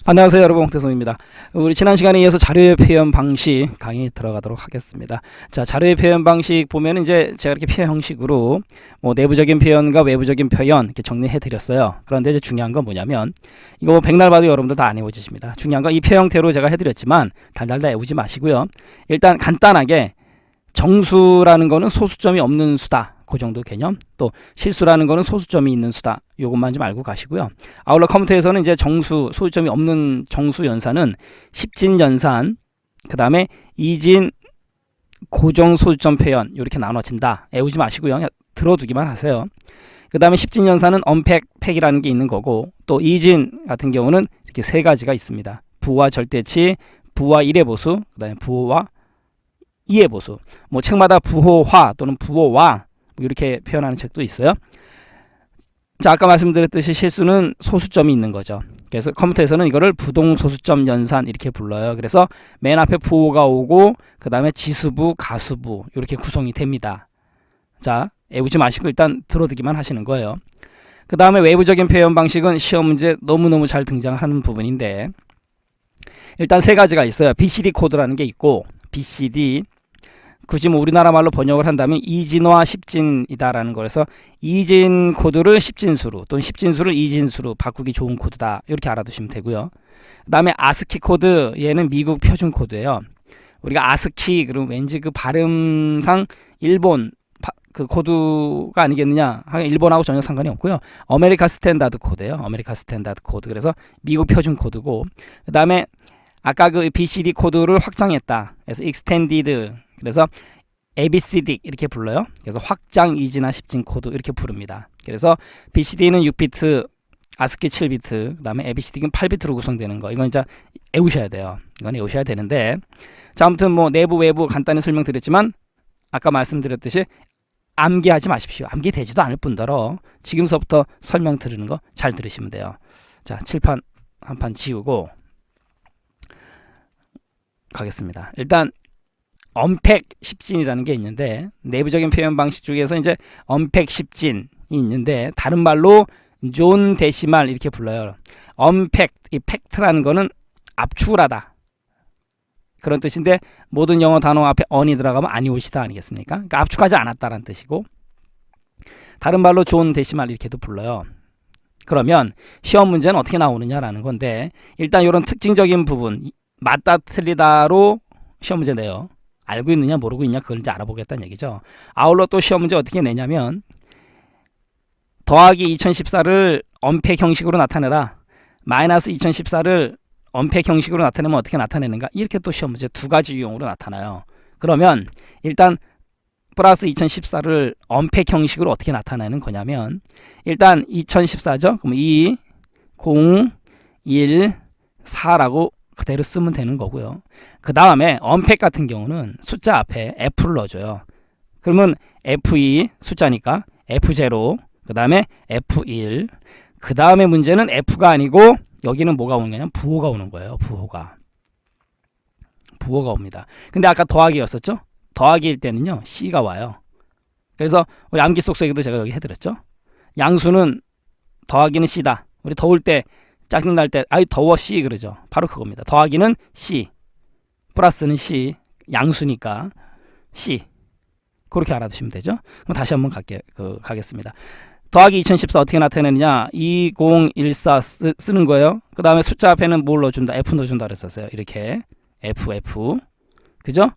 안녕하세요 여러분, 홍태성입니다. 우리 지난 시간에 이어서 자료의 표현 방식 강의 들어가도록 하겠습니다. 자, 자료의 표현 방식 보면 이제 제가 이렇게 표현 형식으로 내부적인 표현과 외부적인 표현 이렇게 정리해 드렸어요. 그런데 이제 중요한 건 뭐냐면 이거 백날 봐도 여러분들 다 안 외워지십니다. 중요한 건 이 표현 형태로 제가 해드렸지만 달달 다 외우지 마시고요. 일단 간단하게 정수라는 거는 소수점이 없는 수다. 그 정도 개념. 또 실수라는 거는 소수점이 있는 수다. 요것만 좀 알고 가시고요. 아울러 컴퓨터에서는 이제 정수, 소수점이 없는 정수 연산은 10진 연산, 그 다음에 2진 고정 소수점 표현 이렇게 나눠진다. 외우지 마시고요. 그냥 들어두기만 하세요. 그 다음에 10진 연산은 언팩, 팩이라는 게 있는 거고, 또 2진 같은 경우는 이렇게 세 가지가 있습니다. 부호와 절대치, 부호와 1의 보수, 그 다음에 부호와 2의 보수. 책마다 부호화 또는 부호와 이렇게 표현하는 책도 있어요. 자, 아까 말씀드렸듯이 실수는 소수점이 있는 거죠. 그래서 컴퓨터에서는 이거를 부동소수점 연산 이렇게 불러요. 그래서 맨 앞에 부호가 오고 그 다음에 지수부, 가수부 이렇게 구성이 됩니다. 자, 외우지 마시고 일단 들어두기만 하시는 거예요. 그 다음에 외부적인 표현 방식은 시험 문제 너무너무 잘 등장하는 부분인데, 일단 세 가지가 있어요. BCD 코드라는 게 있고, BCD 굳이 우리나라 말로 번역을 한다면 2진화 10진이다라는 거라서 2진 코드를 10진수로 또는 10진수를 2진수로 바꾸기 좋은 코드다. 이렇게 알아두시면 되고요. 그 다음에 아스키 코드, 얘는 미국 표준 코드예요. 우리가 아스키 그러면 왠지 그 발음상 일본 그 코드가 아니겠느냐. 일본하고 전혀 상관이 없고요. 아메리카 스탠다드 코드예요. 아메리카 스탠다드 코드. 그래서 미국 표준 코드고, 그 다음에 아까 그 BCD 코드를 확장했다. 그래서 extended, 그래서 ABCD 이렇게 불러요. 그래서 확장 2진화 10진 코드 이렇게 부릅니다. 그래서 BCD는 6비트, 아스키 7비트, 그 다음에 ABCD는 8비트로 구성되는 거. 이건 진짜 외우셔야 돼요. 이건 외우셔야 되는데, 자, 아무튼 내부 외부 간단히 설명드렸지만 아까 말씀드렸듯이 암기하지 마십시오. 암기되지도 않을 뿐더러 지금서부터 설명 들으는 거 잘 들으시면 돼요. 자, 칠판 한 판 지우고 가겠습니다. 일단 언팩 10진이라는 게 있는데, 내부적인 표현 방식 중에서 이제 언팩 10진이 있는데, 다른 말로 존 데시말 이렇게 불러요. 언팩, 이 팩트라는 거는 압축하다 그런 뜻인데, 모든 영어 단어 앞에 on이 들어가면 아니오시다 아니겠습니까? 그러니까 압축하지 않았다라는 뜻이고, 다른 말로 존 데시말 이렇게도 불러요. 그러면 시험 문제는 어떻게 나오느냐라는 건데, 일단 이런 특징적인 부분 맞다 틀리다로 시험 문제 내요. 알고 있느냐 모르고 있냐 그걸 이제 알아보겠다는 얘기죠. 아울러 또 시험 문제 어떻게 내냐면, 더하기 2014를 언팩 형식으로 나타내라, 마이너스 2014를 언팩 형식으로 나타내면 어떻게 나타내는가, 이렇게 또 시험 문제 두 가지 유형으로 나타나요. 그러면 일단 플러스 2014를 언팩 형식으로 어떻게 나타내는 거냐면, 일단 2014죠. 그럼 2, 0, 1, 4라고 그대로 쓰면 되는 거고요. 그 다음에 언팩 같은 경우는 숫자 앞에 F를 넣어줘요. 그러면 F2 숫자니까 F0, 그 다음에 F1, 그 다음에 문제는 F가 아니고 여기는 뭐가 오는 거냐면 부호가 오는 거예요. 부호가 옵니다. 근데 아까 더하기였었죠? 더하기일 때는요 C가 와요. 그래서 우리 암기 속성에도 제가 여기 해드렸죠. 양수는 더하기는 C다. 우리 더울 때, 짜증날 때 아이 더워 C 그러죠. 바로 그겁니다. 더하기는 C, 플러스는 C, 양수니까 C. 그렇게 알아두시면 되죠. 그럼 다시 한번 가겠습니다. 더하기 2014 어떻게 나타내느냐, 2014 쓰는 거예요. 그 다음에 숫자 앞에는 뭘 넣어준다, F 넣어준다 그랬었어요. 이렇게 F, 그죠?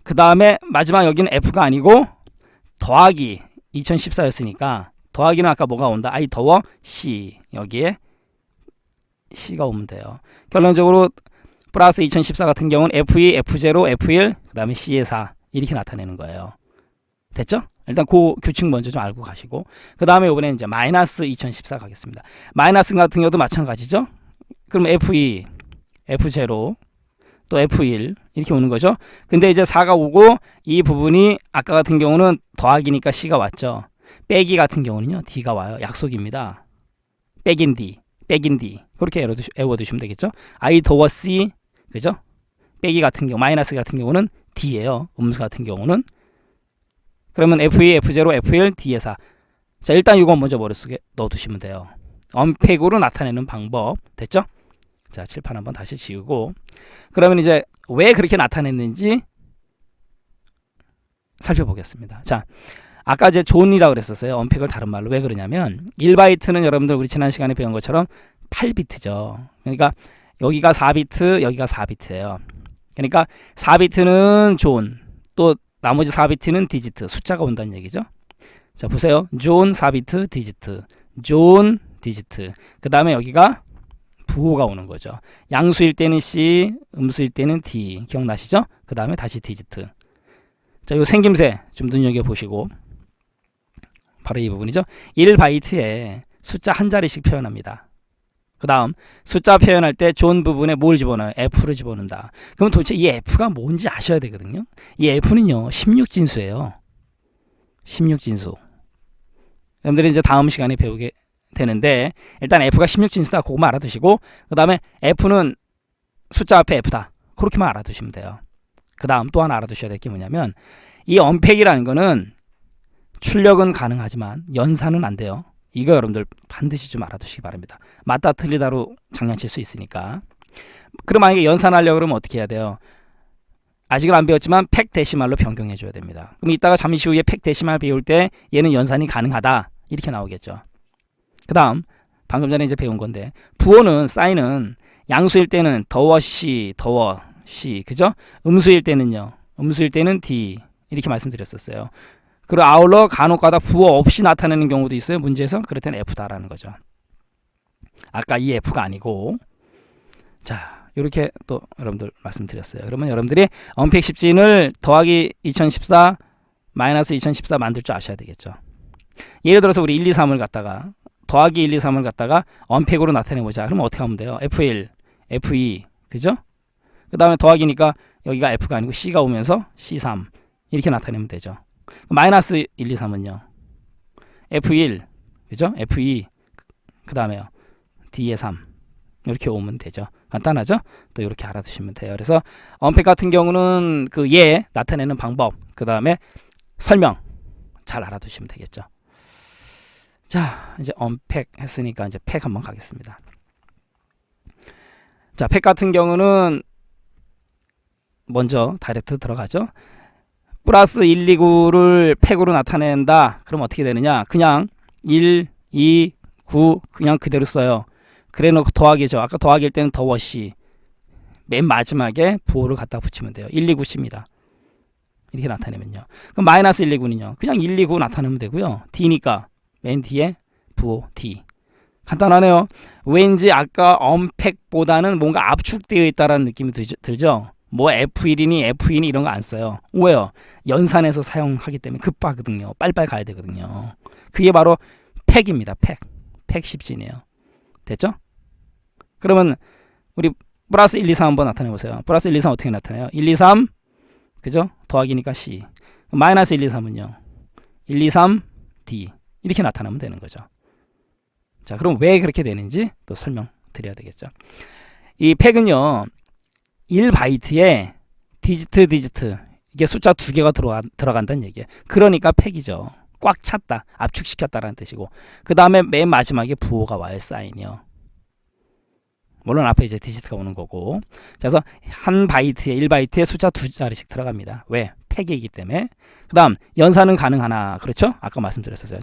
그 다음에 마지막 여기는 F가 아니고 더하기 2014였으니까 더하기는 아까 뭐가 온다, 아이 더워 C, 여기에 C가 오면 돼요. 결론적으로 플러스 2014 같은 경우는 F2, F0, F1, 그 다음에 C의 4 이렇게 나타내는 거예요. 됐죠? 일단 그 규칙 먼저 좀 알고 가시고, 그 다음에 이번에 이제 마이너스 2014 가겠습니다. 마이너스 같은 경우도 마찬가지죠. 그럼 F2, F0, 또 F1 이렇게 오는 거죠. 근데 이제 4가 오고, 이 부분이 아까 같은 경우는 더하기니까 C가 왔죠. 빼기 같은 경우는요 D가 와요. 약속입니다. 백인 D. 그렇게 외워두시면 되겠죠. I 더워 C, 그죠? 빼기 같은 경우, 마이너스 같은 경우는 D예요. 음수 같은 경우는. 그러면 F2, F0, F1, D의 4. 자, 일단 이거 먼저 머릿속에 넣어두시면 돼요. 언팩으로 나타내는 방법. 됐죠? 자, 칠판 한번 다시 지우고, 그러면 이제 왜 그렇게 나타냈는지 살펴보겠습니다. 자, 아까 이제 존이라고 그랬었어요. 언팩을 다른 말로. 왜 그러냐면 1바이트는 여러분들 우리 지난 시간에 배운 것처럼 8비트죠. 그러니까 여기가 4비트, 여기가 4비트예요. 그러니까 4비트는 존, 또 나머지 4비트는 디지트, 숫자가 온다는 얘기죠. 자, 보세요. 존 4비트 디지트, 존 디지트. 그 다음에 여기가 부호가 오는 거죠. 양수일 때는 C, 음수일 때는 D. 기억나시죠? 그 다음에 다시 디지트. 자, 요 생김새 좀 눈여겨보시고, 바로 이 부분이죠. 1바이트에 숫자 한 자리씩 표현합니다. 그 다음 숫자 표현할 때 존 부분에 뭘 집어넣어요? F를 집어넣는다. 그럼 도대체 이 F가 뭔지 아셔야 되거든요. 이 F는요 16진수예요. 16진수. 여러분들이 이제 다음 시간에 배우게 되는데, 일단 F가 16진수다. 그거만 알아두시고, 그 다음에 F는 숫자 앞에 F다. 그렇게만 알아두시면 돼요. 그 다음 또 하나 알아두셔야 될 게 뭐냐면, 이 언팩이라는 거는 출력은 가능하지만 연산은 안 돼요. 이거 여러분들 반드시 좀 알아두시기 바랍니다. 맞다 틀리다로 장난칠 수 있으니까. 그럼 만약에 연산하려고 그러면 어떻게 해야 돼요? 아직은 안 배웠지만 팩 데시말로 변경해 줘야 됩니다. 그럼 이따가 잠시 후에 팩 데시말 배울 때 얘는 연산이 가능하다 이렇게 나오겠죠. 그 다음 방금 전에 이제 배운 건데, 부호는 사인은 양수일 때는 더워 C, 더워 C, 그죠? 음수일 때는요, 음수일 때는 D 이렇게 말씀드렸었어요. 그리고 아울러 간혹가다 부호 없이 나타내는 경우도 있어요. 문제에서. 그럴 때는 F다라는 거죠. 아까 이 F가 아니고. 자, 이렇게 또 여러분들 말씀드렸어요. 그러면 여러분들이 언팩 10진을 더하기 2014 마이너스 2014 만들 줄 아셔야 되겠죠. 예를 들어서 우리 1, 2, 3을 갖다가 더하기 1, 2, 3을 갖다가 언팩으로 나타내보자. 그러면 어떻게 하면 돼요? F1, F2, 그죠? 그 다음에 더하기니까 여기가 F가 아니고 C가 오면서 C3 이렇게 나타내면 되죠. 마이너스 1, 2, 3은요 F1, 그죠? F2, 그 다음에요 D의 3 이렇게 오면 되죠. 간단하죠? 또 이렇게 알아두시면 돼요. 그래서 언팩 같은 경우는 그 예 나타내는 방법, 그 다음에 설명 잘 알아두시면 되겠죠. 자, 이제 언팩 했으니까 이제 팩 한번 가겠습니다. 자, 팩 같은 경우는 먼저 다이렉트 들어가죠. 플러스 1, 2, 9를 팩으로 나타낸다. 그럼 어떻게 되느냐? 그냥 1, 2, 9 그냥 그대로 써요. 그래 놓고 더하기죠. 아까 더하기일 때는 더워 C. 맨 마지막에 부호를 갖다 붙이면 돼요. 1, 2, 9 C입니다. 이렇게 나타내면요. 그럼 마이너스 1, 2, 9는요. 그냥 1, 2, 9 나타내면 되고요. D니까 맨 뒤에 부호 D. 간단하네요. 왠지 아까 언팩보다는 뭔가 압축되어 있다는 느낌이 들죠? 뭐 F1이니 F2니 이런 거 안 써요. 왜요? 연산해서 사용하기 때문에 급하거든요. 빨리빨리 가야 되거든요. 그게 바로 팩입니다. 팩 10진이에요. 됐죠? 그러면 우리 플러스 1, 2, 3 한번 나타내 보세요. 플러스 1, 2, 3 어떻게 나타내요? 1, 2, 3 그죠? 더하기니까 C. 마이너스 1, 2, 3은요 1, 2, 3 D 이렇게 나타나면 되는 거죠. 자, 그럼 왜 그렇게 되는지 또 설명드려야 되겠죠. 이 팩은요 1바이트에 디지트 이게 숫자 2개가 들어간다는 얘기예요. 그러니까 팩이죠. 꽉 찼다, 압축시켰다라는 뜻이고, 그 다음에 맨 마지막에 부호가 와요. 사인이요. 물론 앞에 이제 디지트가 오는 거고. 그래서 한 바이트에 1바이트에 숫자 2자리씩 들어갑니다. 왜? 팩이기 때문에. 그 다음 연산은 가능하나? 그렇죠? 아까 말씀드렸었어요.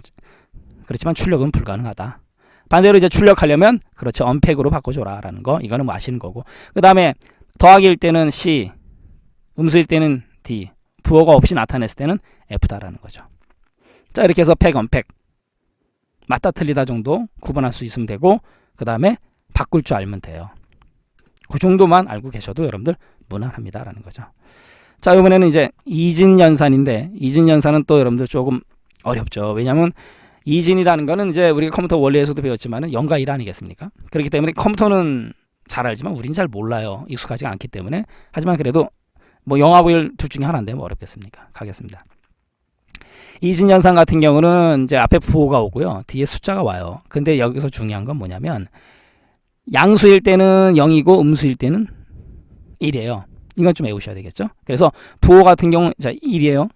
그렇지만 출력은 불가능하다. 반대로 이제 출력하려면 그렇죠, 언팩으로 바꿔줘라 라는 거. 이거는 뭐 아시는 거고. 그 다음에 더하기일 때는 C, 음수일 때는 D, 부호가 없이 나타냈을 때는 F다라는 거죠. 자, 이렇게 해서 팩, 언팩 맞다 틀리다 정도 구분할 수 있으면 되고, 그 다음에 바꿀 줄 알면 돼요. 그 정도만 알고 계셔도 여러분들 무난합니다라는 거죠. 자, 이번에는 이제 이진연산인데, 이진연산은 또 여러분들 조금 어렵죠. 왜냐하면 이진이라는 거는 이제 우리가 컴퓨터 원리에서도 배웠지만 0과 1 아니겠습니까? 그렇기 때문에 컴퓨터는 잘 알지만 우리는 잘 몰라요. 익숙하지 않기 때문에. 하지만 그래도 뭐 0하고 1 둘 중에 하나인데 뭐 어렵겠습니까? 가겠습니다. 이진연산 같은 경우는 이제 앞에 부호가 오고요. 뒤에 숫자가 와요. 근데 여기서 중요한 건 뭐냐면 양수일 때는 0이고 음수일 때는 1이에요. 이건 좀 외우셔야 되겠죠. 그래서 부호 같은 경우 자 1이에요.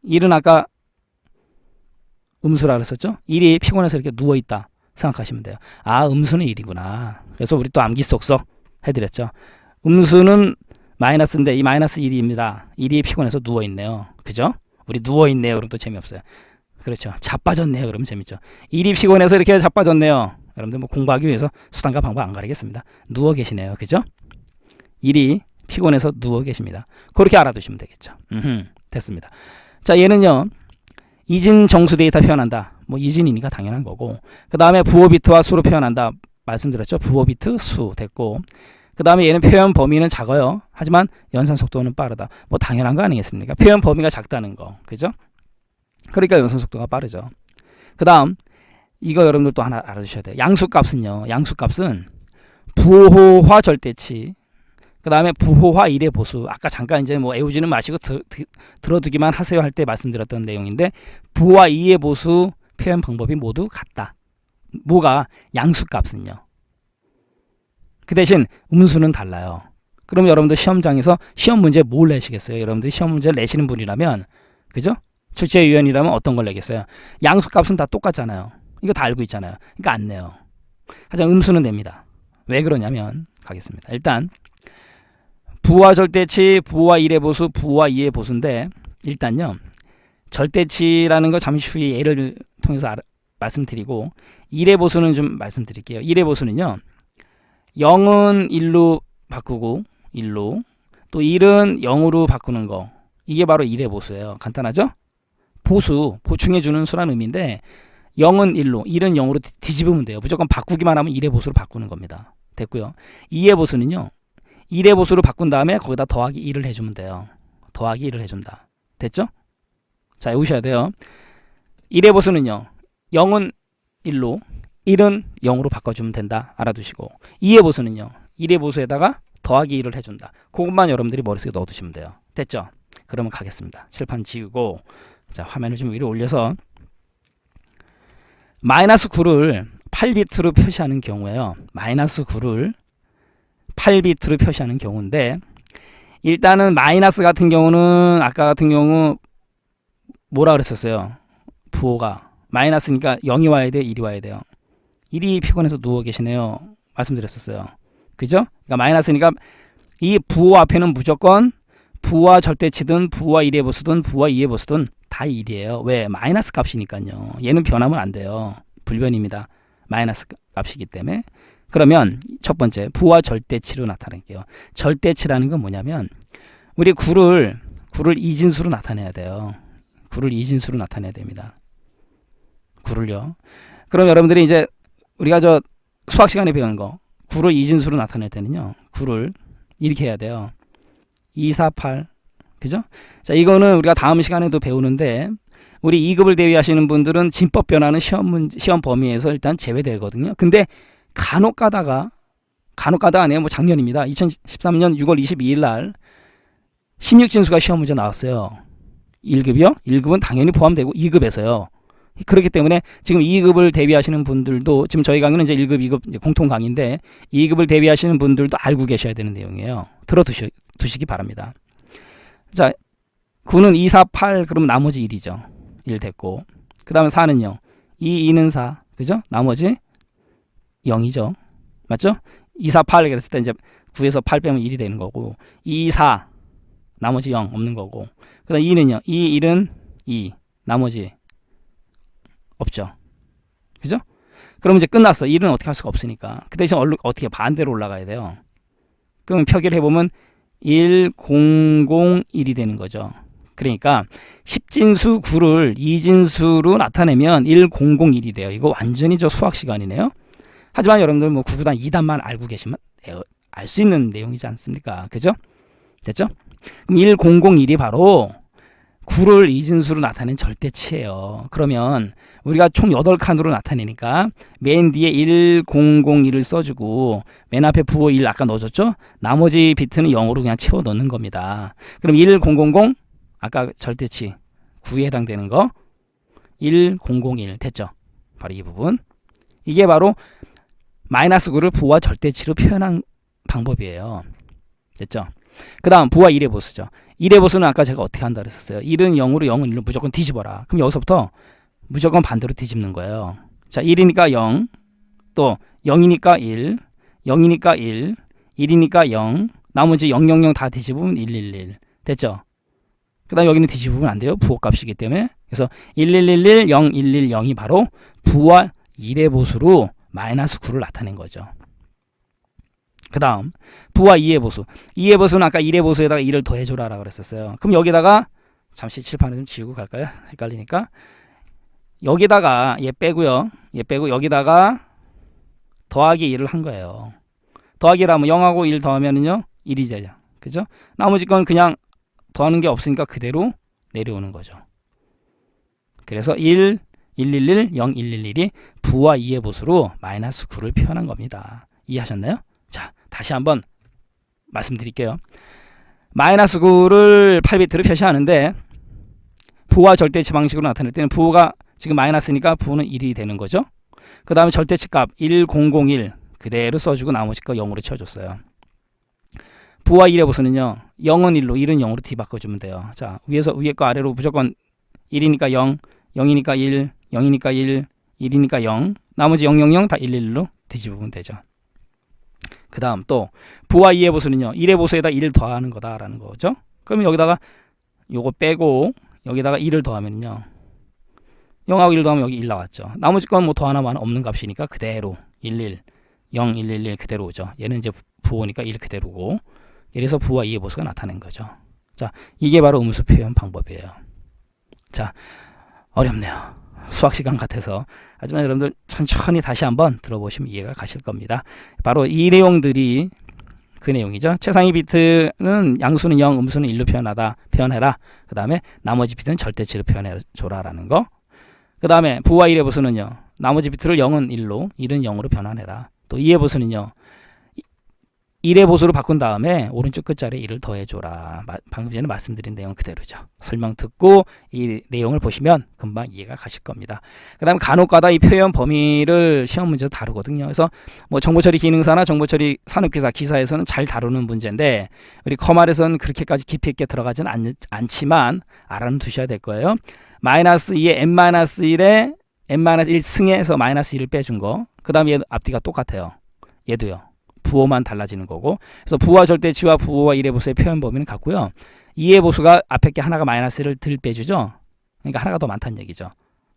1은 아까 음수라 그랬었죠. 1이 피곤해서 이렇게 누워있다. 생각하시면 돼요. 아, 음수는 1이구나. 그래서 우리 또 암기 쏙쏙 해드렸죠. 음수는 마이너스인데 이 마이너스 1입니다. 1이 피곤해서 누워있네요. 그죠? 우리 누워있네요. 그럼 또 재미없어요. 그렇죠. 자빠졌네요. 그러면 재밌죠. 1이 피곤해서 이렇게 자빠졌네요. 여러분들 뭐 공부하기 위해서 수단과 방법 안 가리겠습니다. 누워 계시네요. 그죠? 1이 피곤해서 누워 계십니다. 그렇게 알아두시면 되겠죠. 됐습니다. 자, 얘는요. 이진 정수 데이터 표현한다. 뭐 이진이니까 당연한 거고. 그 다음에 부호 비트와 수로 표현한다. 말씀드렸죠. 부호 비트, 수 됐고. 그 다음에 얘는 표현 범위는 작아요. 하지만 연산 속도는 빠르다. 뭐 당연한 거 아니겠습니까? 표현 범위가 작다는 거. 그죠? 그러니까 연산 속도가 빠르죠. 그 다음 이거 여러분들 또 하나 알아두셔야 돼요. 양수값은요. 양수값은 부호화 절대치. 그 다음에 부호화 1의 보수. 아까 잠깐 이제 뭐 애우지는 마시고 들어두기만 하세요 할 때 말씀드렸던 내용인데 부호화 2의 보수 표현 방법이 모두 같다. 뭐가? 양수값은요. 그 대신 음수는 달라요. 그럼 여러분들 시험장에서 시험 문제 뭘 내시겠어요? 여러분들이 시험 문제를 내시는 분이라면 그죠? 출제위원이라면 어떤 걸 내겠어요? 양수값은 다 똑같잖아요. 이거 다 알고 있잖아요. 그러니까 안 내요. 하지만 음수는 냅니다. 왜 그러냐면 가겠습니다. 일단 부호화 절대치, 부호화 1의 보수, 부호화 2의 보수인데 일단요. 절대치라는 거 잠시 후에 예를 통해서 말씀드리고 1의 보수는 좀 말씀드릴게요. 1의 보수는요. 0은 1로 바꾸고 1로 또 1은 0으로 바꾸는 거 이게 바로 1의 보수예요. 간단하죠? 보수, 보충해주는 수라는 의미인데 0은 1로 1은 0으로 뒤집으면 돼요. 무조건 바꾸기만 하면 1의 보수로 바꾸는 겁니다. 됐고요. 2의 보수는요. 1의 보수로 바꾼 다음에 거기다 더하기 1을 해주면 돼요. 더하기 1을 해준다. 됐죠? 자, 외우셔야 돼요. 1의 보수는요. 0은 1로 1은 0으로 바꿔주면 된다. 알아두시고 2의 보수는요. 1의 보수에다가 더하기 1을 해준다. 그것만 여러분들이 머릿속에 넣어두시면 돼요. 됐죠? 그러면 가겠습니다. 칠판 지우고 자, 화면을 좀 위로 올려서 마이너스 9를 8비트로 표시하는 경우에요. 마이너스 9를 8비트로 표시하는 경우인데 일단은 마이너스 같은 경우는 아까 같은 경우 뭐라 그랬었어요? 부호가 마이너스니까 0이 와야 돼요? 1이 와야 돼요? 1이 피곤해서 누워 계시네요. 말씀드렸었어요. 그죠? 그러니까 마이너스니까 이 부호 앞에는 무조건 부호와 절대치든 부호와 1의 보수든 부호와 2의 보수든 다 1이에요. 왜? 마이너스 값이니까요. 얘는 변하면 안 돼요. 불변입니다. 마이너스 값이기 때문에. 그러면 첫 번째 부호와 절대치로 나타낼게요. 절대치라는 건 뭐냐면 우리 9를 이진수로 나타내야 돼요. 9를 이진수로 나타내야 됩니다. 9를요. 그럼 여러분들이 이제 우리가 저 수학 시간에 배운 거 9를 이진수로 나타낼 때는요. 9를 이렇게 해야 돼요. 2, 4, 8 그죠? 자, 이거는 우리가 다음 시간에도 배우는데 우리 2급을 대비하시는 분들은 진법 변화는 시험 범위에서 일단 제외되거든요. 근데 간혹 가다가 아니에요. 뭐 작년입니다. 2013년 6월 22일 날 16진수가 시험 문제 나왔어요. 1급이요? 1급은 당연히 포함되고 2급에서요. 그렇기 때문에 지금 2급을 대비하시는 분들도 지금 저희 강의는 이제 1급, 2급 이제 공통 강의인데 2급을 대비하시는 분들도 알고 계셔야 되는 내용이에요. 들어두시기 바랍니다. 자, 9는 2, 4, 8 그럼 나머지 1이죠. 1 됐고 그 다음에 4는요. 2, 2는 4 그죠? 나머지 0이죠. 맞죠? 2, 4, 8 그랬을 때 이제 9에서 8 빼면 1이 되는 거고 2, 4 나머지 0 없는 거고 그 다음 2는요. 2, 1은 2 나머지 없죠. 그죠? 그럼 이제 끝났어. 1은 어떻게 할 수가 없으니까. 그 대신 어떻게 반대로 올라가야 돼요. 그럼 표기를 해보면 1, 0, 0, 1이 되는 거죠. 그러니까 10진수 9를 2진수로 나타내면 1, 0, 0, 1이 돼요. 이거 완전히 저 수학 시간이네요. 하지만 여러분들 뭐 9구단 2단만 알고 계시면 알 수 있는 내용이지 않습니까? 그죠? 됐죠? 그럼 1, 0, 0, 1이 바로 9를 이진수로 나타낸 절대치예요. 그러면 우리가 총 8칸으로 나타내니까 맨 뒤에 1, 0, 0, 1을 써주고 맨 앞에 부호 1 아까 넣어줬죠? 나머지 비트는 0으로 그냥 채워 넣는 겁니다. 그럼 1, 0, 0, 0 아까 절대치 9에 해당되는 거 1, 0, 0, 1 됐죠? 바로 이 부분. 이게 바로 마이너스 9를 부호와 절대치로 표현한 방법이에요. 됐죠? 그 다음 부호와 1의 보수죠. 1의 보수는 아까 제가 어떻게 한다 그랬었어요. 1은 0으로 0은 1로 무조건 뒤집어라. 그럼 여기서부터 무조건 반대로 뒤집는 거예요. 자, 1이니까 0 또 0이니까 1, 0이니까 1, 1이니까 0, 나머지 0, 0, 0 다 뒤집으면 1, 1, 1. 됐죠? 그 다음 여기는 뒤집으면 안 돼요. 부호값이기 때문에. 그래서 1, 1, 1, 1, 0, 1, 1, 0이 바로 부와 1의 보수로 마이너스 9를 나타낸 거죠. 그 다음 부와 2의 보수. 2의 보수는 아까 1의 보수에다가 2를 더해줘라 라고 그랬었어요. 그럼 여기다가 잠시 칠판을 좀 지우고 갈까요? 헷갈리니까. 여기다가 얘 빼고요. 얘 빼고 여기다가 더하기 1을 한 거예요. 더하기라면 0하고 1 더하면은요 1이 되죠. 그죠? 나머지 건 그냥 더하는 게 없으니까 그대로 내려오는 거죠. 그래서 1, 1, 1, 1, 0, 1, 1, 1이 부와 2의 보수로 마이너스 9를 표현한 겁니다. 이해하셨나요? 자, 다시 한번 말씀드릴게요. 마이너스 9를 8비트로 표시하는데 부와 절대치 방식으로 나타낼 때는 부호가 지금 마이너스니까 부호는 1이 되는 거죠. 그 다음에 절대치 값 1001 그대로 써주고 나머지 거 0으로 채워줬어요. 부와 1의 보수는요. 0은 1로 1은 0으로 뒤바꿔주면 돼요. 자, 위에 거 아래로 무조건 1이니까 0, 0이니까 1, 0이니까 1, 1이니까 0 나머지 0, 0, 0 다 1, 1로 뒤집으면 되죠. 그 다음 또 부와 2의 보수는요. 1의 보수에다 1을 더하는 거다라는 거죠. 그러면 여기다가 요거 빼고 여기다가 1을 더하면요. 0하고 1 더하면 여기 1 나왔죠. 나머지 건 뭐 더하나만 없는 값이니까 그대로 1, 1, 0, 1, 1, 1 그대로 오죠. 얘는 이제 부호니까 1 그대로고 이래서 부와 2의 보수가 나타낸 거죠. 자, 이게 바로 음수 표현 방법이에요. 자, 어렵네요. 수학 시간 같아서. 하지만 여러분들 천천히 다시 한번 들어보시면 이해가 가실 겁니다. 바로 이 내용들이 그 내용이죠. 최상위 비트는 양수는 0, 음수는 1로 표현해라. 그 다음에 나머지 비트는 절대치로 표현해줘라라는 거. 그 다음에 부와 1의 보수는요. 나머지 비트를 0은 1로, 1은 0으로 변환해라. 또 2의 보수는요. 1의 보수로 바꾼 다음에 오른쪽 끝자리에 1을 더해줘라. 방금 전에 말씀드린 내용 그대로죠. 설명 듣고 이 내용을 보시면 금방 이해가 가실 겁니다. 그 다음에 간혹가다 이 표현 범위를 시험 문제에서 다루거든요. 그래서 뭐 정보처리 기능사나 정보처리 산업기사 기사에서는 잘 다루는 문제인데 우리 커말에서는 그렇게까지 깊이 있게 들어가지는 않지만 알아는 두셔야 될 거예요. 마이너스 2에 n-1에 n-1승에서 마이너스 1을 빼준 거. 그 다음에 얘 앞뒤가 똑같아요. 얘도요. 부호만 달라지는 거고. 그래서 부와 절대치와 부호와 1의 보수의 표현 범위는 같고요. 2의 보수가 앞에 게 하나가 마이너스를 들 빼주죠. 그러니까 하나가 더 많다는 얘기죠.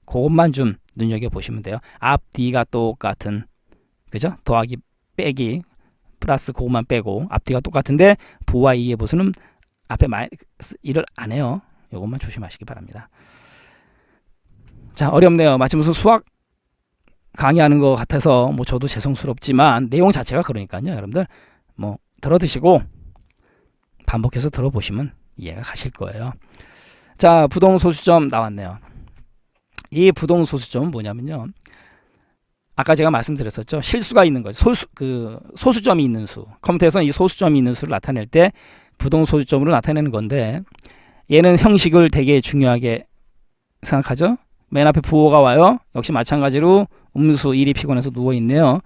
그것만 좀 눈여겨보시면 돼요. 앞뒤가 똑같은, 그죠? 더하기 빼기 플러스 그것만 빼고 앞뒤가 똑같은데 부와 2의 보수는 앞에 마이너스 1을 안 해요. 이것만 조심하시기 바랍니다. 자, 어렵네요. 마치 무슨 수학 강의하는 것 같아서 뭐 저도 죄송스럽지만 내용 자체가 그러니까요. 여러분들 뭐 들어드시고 반복해서 들어보시면 이해가 가실 거예요. 자, 부동소수점 나왔네요. 이 부동소수점은 뭐냐면요. 아까 제가 말씀드렸었죠. 실수가 있는 거죠. 소수점이 있는 수. 컴퓨터에서는 이 소수점이 있는 수를 나타낼 때 부동소수점으로 나타내는 건데 얘는 형식을 되게 중요하게 생각하죠. 맨 앞에 부호가 와요. 역시 마찬가지로 음수 1이 피곤해서 누워있네요.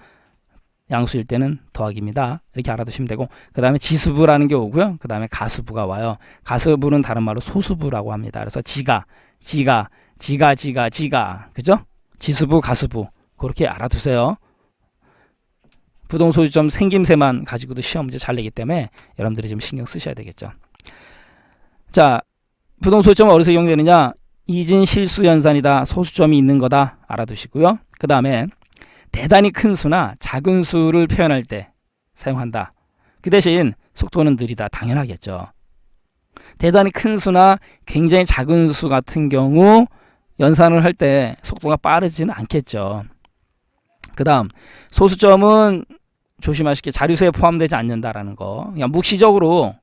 양수일 때는 더하기입니다. 이렇게 알아두시면 되고 그 다음에 지수부라는 게 오고요. 그 다음에 가수부가 와요. 가수부는 다른 말로 소수부라고 합니다. 그래서 지가 그죠? 지수부 가수부 그렇게 알아두세요. 부동소수점 생김새만 가지고도 시험 문제 잘 내기 때문에 여러분들이 좀 신경 쓰셔야 되겠죠. 자, 부동소수점은 어디서 이용되느냐? 이진 실수 연산이다. 소수점이 있는 거다. 알아두시고요. 그 다음에 대단히 큰 수나 작은 수를 표현할 때 사용한다. 그 대신 속도는 느리다. 당연하겠죠. 대단히 큰 수나 굉장히 작은 수 같은 경우 연산을 할 때 속도가 빠르지는 않겠죠. 그 다음 소수점은 조심하시게 자료수에 포함되지 않는다라는 거. 그냥 묵시적으로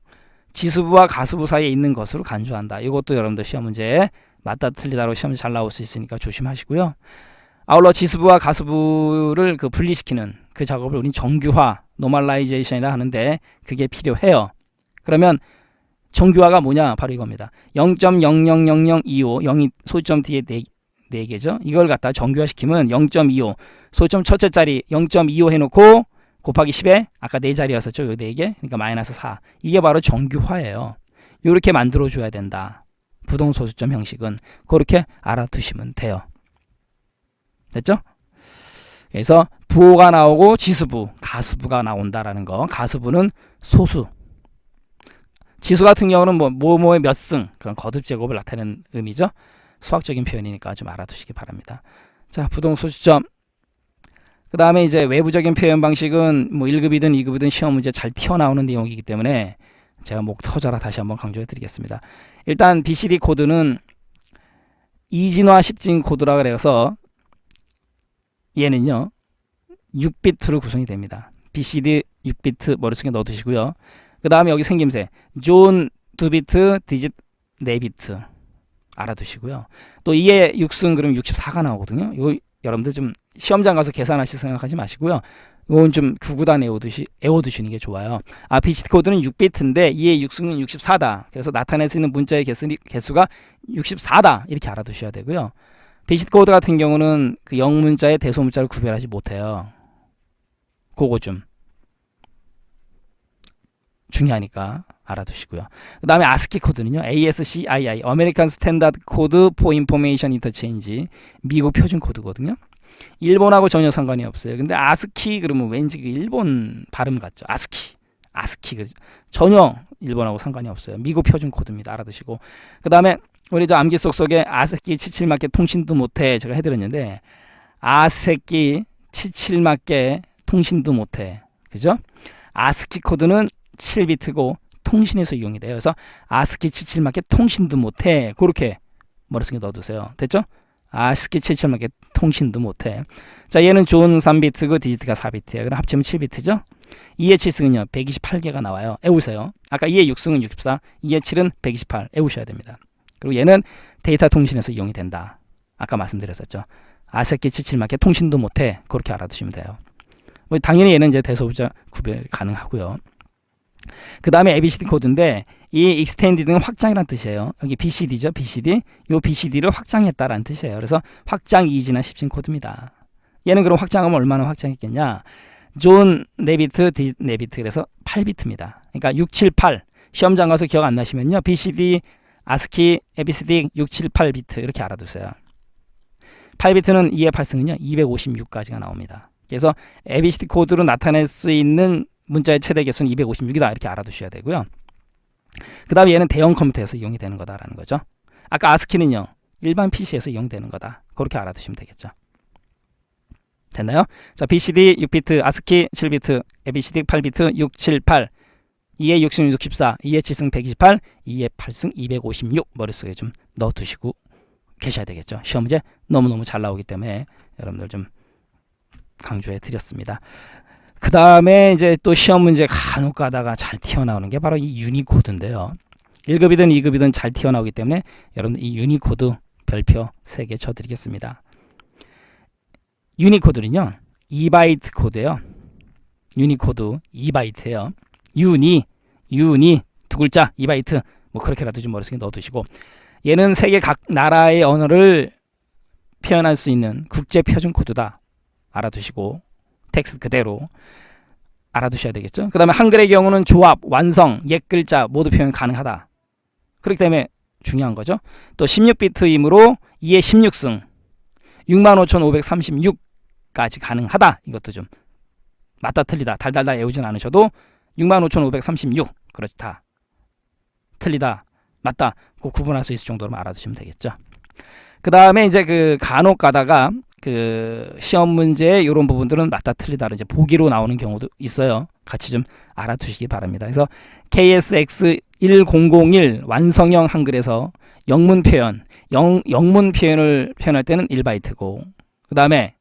지수부와 가수부 사이에 있는 것으로 간주한다. 이것도 여러분들 시험 문제에 맞다 틀리다로 시험에 잘 나올 수 있으니까 조심하시고요. 아울러 지수부와 가수부를 분리시키는 그 작업을 우린 정규화, 노멀라이제이션이라 하는데 그게 필요해요. 그러면 정규화가 뭐냐? 바로 이겁니다. 0.000025 0이 소수점 뒤에 4개죠. 이걸 갖다 정규화 시키면 0.25 소수점 첫째 자리 0.25 해놓고 곱하기 10에 아까 4자리였었죠. 요 4개. 그러니까 마이너스 4. 이게 바로 정규화예요. 이렇게 만들어줘야 된다. 부동소수점 형식은 그렇게 알아두시면 돼요. 됐죠? 그래서 부호가 나오고 지수부, 가수부가 나온다라는 거. 가수부는 소수. 지수 같은 경우는 뭐뭐의 몇 승, 그런 거듭 제곱을 나타내는 의미죠. 수학적인 표현이니까 좀 알아두시기 바랍니다. 자, 부동소수점. 그 다음에 이제 외부적인 표현 방식은 뭐 1급이든 2급이든 시험 문제 잘 튀어나오는 내용이기 때문에 제가 목 터져라 다시 한번 강조해 드리겠습니다. 일단 BCD 코드는 이진화 10진 코드라 그래서 얘는요 6비트로 구성이 됩니다. BCD 6비트 머릿속에 넣어두시고요. 그 다음에 여기 생김새 존 2비트, 디짓 4비트 알아두시고요. 또 2의 6승 그럼 64가 나오거든요. 이거 여러분들 좀 시험장 가서 계산하실 생각하지 마시고요. 이건 좀 구구단 외워두시는 게 좋아요. BCD 코드는 6비트인데 2의 6승은 64다. 그래서 나타낼 수 있는 문자의 개수가 64다. 이렇게 알아두셔야 되고요. BCD 코드 같은 경우는 그 영문자의 대소문자를 구별하지 못해요. 그거 좀 중요하니까 알아두시고요. 그 다음에 ASCII 코드는요. ASCII, American Standard Code for Information Interchange, 미국 표준 코드거든요. 일본하고 전혀 상관이 없어요. 근데 ASCII 그러면 왠지 그 일본 발음 같죠. ASCII 전혀 일본하고 상관이 없어요. 미국 표준 코드입니다. 알아두시고. 그 다음에 우리 저 암기 속속에 ASCII 77맞게 통신도 못해 제가 해드렸는데 ASCII 77맞게 통신도 못해. 그죠? ASCII 코드는 7비트고 통신에서 이용이 돼요. 그래서 ASCII 77맞게 통신도 못해. 그렇게 머릿속에 넣어두세요. 됐죠? ASCII 77맞게 통신도 못해. 자, 얘는 존 3비트고 디지트가 4비트예요. 그럼 합치면 7비트죠? 2의 7승은요 128개가 나와요. 애우세요. 아까 2의 6승은 64, 2의 7은 128 애우셔야 됩니다. 그리고 얘는 데이터 통신에서 이용이 된다. 아까 말씀드렸었죠. ASCII 77맞게 통신도 못해. 그렇게 알아두시면 돼요. 뭐 당연히 얘는 이제 대소문자 구별 가능하고요. 그 다음에 ABCD 코드인데 이 extended는 확장이란 뜻이에요. 여기 BCD죠. BCD. 요 BCD를 확장했다라는 뜻이에요. 그래서 확장 이진화 10진 코드입니다. 얘는 그럼 확장하면 얼마나 확장했겠냐. 존 4비트, 디짓 4비트 그래서 8비트입니다. 그러니까 6, 7, 8 시험장 가서 기억 안 나시면요. BCD, ASCII, ABCD 6, 7, 8비트 이렇게 알아두세요. 8비트는 2의 8승은요. 256까지가 나옵니다. 그래서 ABCD 코드로 나타낼 수 있는 문자의 최대 개수는 256이다. 이렇게 알아두셔야 되고요. 그 다음에 얘는 대형 컴퓨터에서 이용이 되는 거다라는 거죠. 아까 ASCII는요. 일반 PC에서 이용되는 거다. 그렇게 알아두시면 되겠죠. 됐나요? 자, BCD 6비트, ASCII 7비트, ABCD 8비트, 6, 7, 8 2의 6승 64, 2의 7승 128, 2의 8승 256 머릿속에 좀 넣어두시고 계셔야 되겠죠. 시험 문제 너무너무 잘 나오기 때문에 여러분들 좀 강조해 드렸습니다. 그 다음에 이제 또 시험 문제 간혹 가다가 잘 튀어나오는 게 바로 이 유니코드인데요. 1급이든 2급이든 잘 튀어나오기 때문에 여러분들 이 유니코드 별표 3개 쳐드리겠습니다. 유니코드는요 2바이트 코드예요. 유니코드 2바이트예요. 유니 두 글자 2바이트 뭐 그렇게라도 좀 머릿속에 넣어두시고 얘는 세계 각 나라의 언어를 표현할 수 있는 국제 표준 코드다. 알아두시고 텍스트 그대로 알아두셔야 되겠죠. 그 다음에 한글의 경우는 조합, 완성, 옛 글자 모두 표현 가능하다. 그렇기 때문에 중요한 거죠. 또 16비트이므로 2의 16승 65,536까지 가능하다. 이것도 좀 맞다 틀리다 달달달 외우진 않으셔도 65,536 그렇다 틀리다 맞다 그 구분할 수 있을 정도로만 알아두시면 되겠죠. 그 다음에 이제 그 간혹 가다가 그 시험 문제의 이런 부분들은 맞다 틀리다 이제 보기로 나오는 경우도 있어요. 같이 좀 알아두시기 바랍니다. 그래서 KSX1001 완성형 한글에서 영문 표현, 영문 표현을 표현할 때는 1바이트고 그 다음에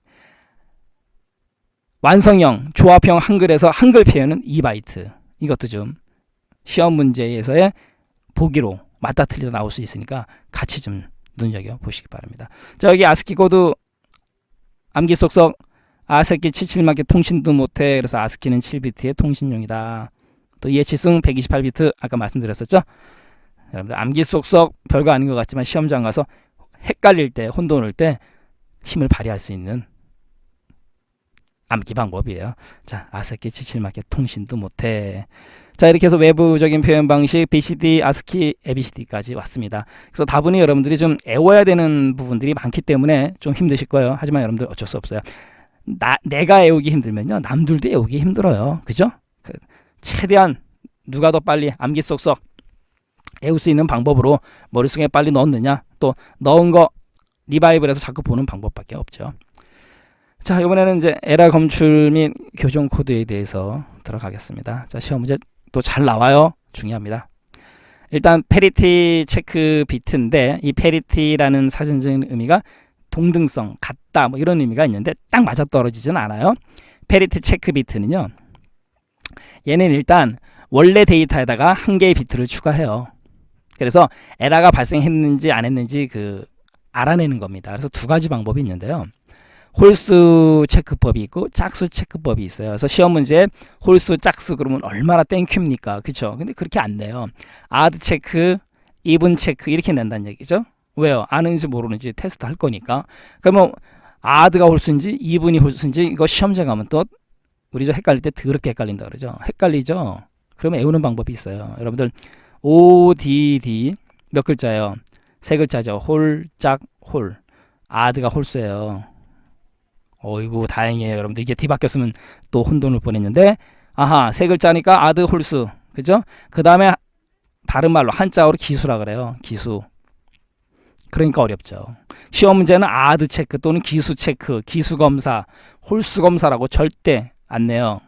완성형 조합형 한글에서 한글 표현은 2바이트. 이것도 좀 시험 문제에서의 보기로 맞다 틀리다 나올 수 있으니까 같이 좀 눈여겨보시기 바랍니다. 자, 여기 ASCII 코드 암기 속속 ASCII 77맞게 통신도 못해. 그래서 ASCII는 7비트의 통신용이다. 또 EH 승 128비트 아까 말씀드렸었죠. 여러분들 암기 속속 별거 아닌 것 같지만 시험장 가서 헷갈릴 때 혼돈을 때 힘을 발휘할 수 있는 암기 방법이에요. 자, ASCII 77맞게 통신도 못해. 자, 이렇게 해서 외부적인 표현 방식 BCD, ASCII, ABCD까지 왔습니다. 그래서 다분히 여러분들이 좀 애워야 되는 부분들이 많기 때문에 좀 힘드실 거예요. 하지만 여러분들 어쩔 수 없어요. 내가 외우기 힘들면요 남들도 외우기 힘들어요. 그죠? 최대한 누가 더 빨리 암기 쏙쏙 외울 수 있는 방법으로 머릿속에 빨리 넣었느냐, 또 넣은 거 리바이벌해서 자꾸 보는 방법밖에 없죠. 자, 이번에는 이제 에라 검출 및 교정 코드에 대해서 들어가겠습니다. 자, 시험 문제 또 잘 나와요. 중요합니다. 일단 페리티 체크 비트인데, 이 페리티라는 사전적인 의미가 동등성, 같다, 뭐 이런 의미가 있는데 딱 맞아떨어지진 않아요. 페리티 체크 비트는요, 얘는 일단 원래 데이터에다가 한 개의 비트를 추가해요. 그래서 에러가 발생했는지 안 했는지 알아내는 겁니다. 그래서 두 가지 방법이 있는데요. 홀수 체크법이 있고 짝수 체크법이 있어요. 그래서 시험 문제에 홀수 짝수 그러면 얼마나 땡큐입니까? 그쵸? 근데 그렇게 안 내요. 아드 체크, 이븐 체크 이렇게 낸다는 얘기죠. 왜요? 아는지 모르는지 테스트 할 거니까. 그러면 아드가 홀수인지 이븐이 홀수인지 이거 시험장 가면 또 우리 헷갈릴 때 더럽게 헷갈린다 그러죠. 헷갈리죠? 그러면 외우는 방법이 있어요. 여러분들 ODD 몇 글자예요? 세 글자죠. 홀, 짝, 홀. 아드가 홀수예요. 어이구 다행이에요. 여러분들 이게 뒤바뀌었으면 또 혼돈을 뻔했는데, 아하, 세 글자니까 아드 홀수. 그죠? 그 다음에 다른 말로 한자어로 기수라 그래요. 기수. 그러니까 어렵죠. 시험 문제는 아드 체크 또는 기수 체크, 기수 검사, 홀수 검사라고 절대 안 내요.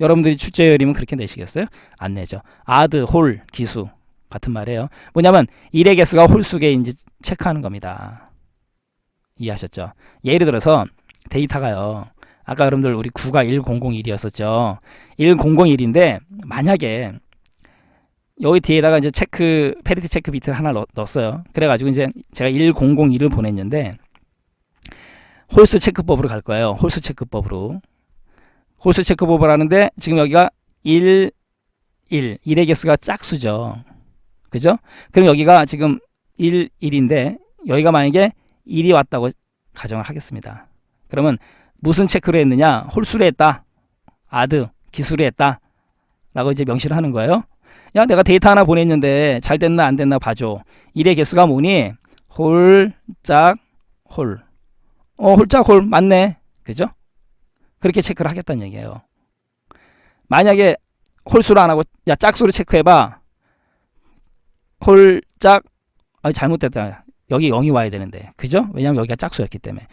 여러분들이 출제열이면 그렇게 내시겠어요? 안 내죠. 아드, 홀, 기수 같은 말이에요. 뭐냐면 1의 개수가 홀수 개인지 체크하는 겁니다. 이해하셨죠? 예를 들어서 데이터가요, 아까 여러분들 우리 9가 1001이었었죠. 1001인데 만약에 여기 뒤에다가 이제 페리티 체크 비트를 하나 넣었어요. 그래가지고 이제 제가 1001을 보냈는데 홀수 체크법으로 갈 거예요. 홀수 체크법으로. 홀수 체크법을 하는데 지금 여기가 1, 1의 개수가 짝수죠. 그죠? 그럼 여기가 지금 1, 1인데 여기가 만약에 1이 왔다고 가정을 하겠습니다. 그러면 무슨 체크를 했느냐? 홀수를 했다. 아드, 기수를 했다. 라고 이제 명시를 하는 거예요. 야, 내가 데이터 하나 보냈는데 잘 됐나 안 됐나 봐줘. 1의 개수가 뭐니? 홀, 짝, 홀. 홀짝, 홀 맞네. 그죠? 그렇게 체크를 하겠다는 얘기예요. 만약에 홀수를 안 하고 야 짝수로 체크해봐. 홀짝 잘못됐다. 여기 0이 와야 되는데. 그죠? 왜냐면 여기가 짝수였기 때문에.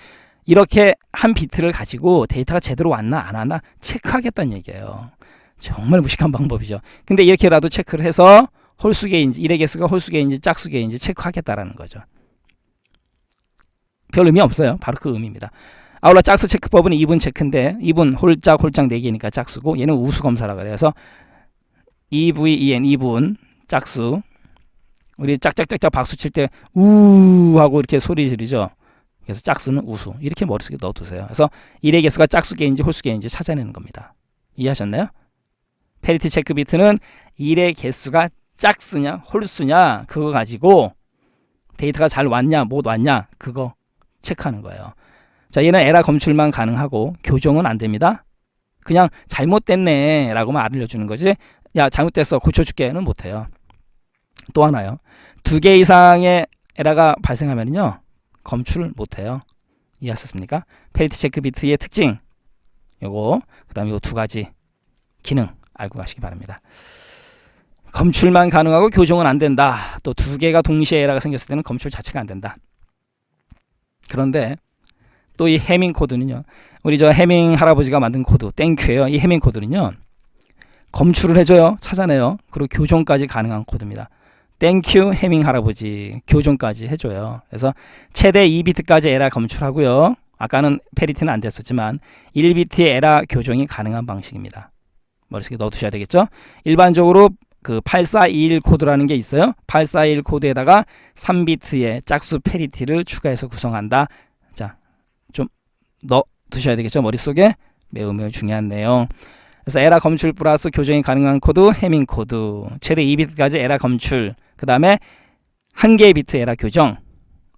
이렇게 한 비트를 가지고 데이터가 제대로 왔나 안 왔나 체크하겠다는 얘기예요. 정말 무식한 방법이죠. 근데 이렇게라도 체크를 해서 홀수개인지 1의 개수가 홀수개인지 짝수개인지 체크하겠다라는 거죠. 별 의미 없어요. 바로 그 의미입니다. 아울러 짝수 체크법은 2분 체크인데 2분 홀짝 4개니까 짝수고 얘는 우수 검사라 그래요. 그래서 EVEN 2분 짝수. 우리 짝짝짝짝 박수 칠 때 우 하고 이렇게 소리 지르죠. 그래서 짝수는 우수. 이렇게 머릿속에 넣어두세요. 그래서 1의 개수가 짝수개인지 홀수개인지 찾아내는 겁니다. 이해하셨나요? 페리티 체크 비트는 1의 개수가 짝수냐 홀수냐 그거 가지고 데이터가 잘 왔냐 못 왔냐 그거 체크하는 거예요. 자, 얘는 에러 검출만 가능하고 교정은 안 됩니다. 그냥 잘못됐네 라고만 알려주는 거지, 야 잘못됐어 고쳐줄게는 못해요. 또 하나요. 2개 이상의 에러가 발생하면요 검출을 못해요. 이해하셨습니까? 페리티 체크 비트의 특징 요거, 그 다음에 요 두 가지 기능 알고 가시기 바랍니다. 검출만 가능하고 교정은 안 된다. 또 2개가 동시에 에러가 생겼을 때는 검출 자체가 안 된다. 그런데 또 이 해밍 코드는요, 우리 저 해밍 할아버지가 만든 코드 땡큐예요. 이 해밍 코드는요 검출을 해줘요. 찾아내요. 그리고 교정까지 가능한 코드입니다. 땡큐 해밍 할아버지, 교정까지 해줘요. 그래서 최대 2비트까지 에러 검출하고요. 아까는 페리티는 안 됐었지만 1비트의 에러 교정이 가능한 방식입니다. 머릿속에 넣어두셔야 되겠죠. 일반적으로 그 8421 코드라는 게 있어요. 8421 코드에다가 3비트의 짝수 페리티를 추가해서 구성한다. 자, 좀 넣어두셔야 되겠죠. 머릿속에 매우 중요한 내용. 그래서 에러 검출 플러스 교정이 가능한 코드 해밍 코드, 최대 2비트까지 에러 검출, 그 다음에 1개의 비트 에러 교정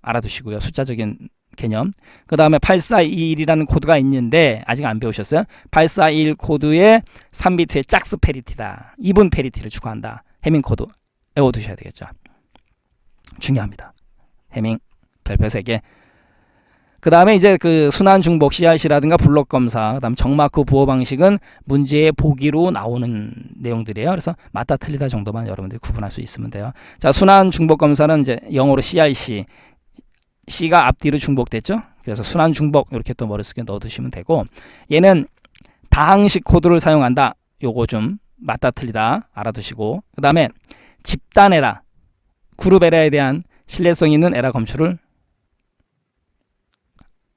알아두시고요. 숫자적인 개념. 그 다음에 8421이라는 코드가 있는데 아직 안 배우셨어요. 8421 코드에 3비트의 짝수 페리티다. 2분 페리티를 추가한다. 해밍 코드 외워두셔야 되겠죠. 중요합니다. 해밍 별표 3개. 그 다음에 이제 그 순환 중복 CRC라든가 블록 검사, 그 다음 정마크 부호 방식은 문제의 보기로 나오는 내용들이에요. 그래서 맞다 틀리다 정도만 여러분들이 구분할 수 있으면 돼요. 자, 순환 중복 검사는 이제 영어로 CRC, C가 앞뒤로 중복됐죠. 그래서 순환 중복 이렇게 또 머릿속에 넣어두시면 되고, 얘는 다항식 코드를 사용한다. 요거 좀 맞다 틀리다 알아두시고, 그 다음에 집단 에러, 그룹 에러에 대한 신뢰성 있는 에러 검출을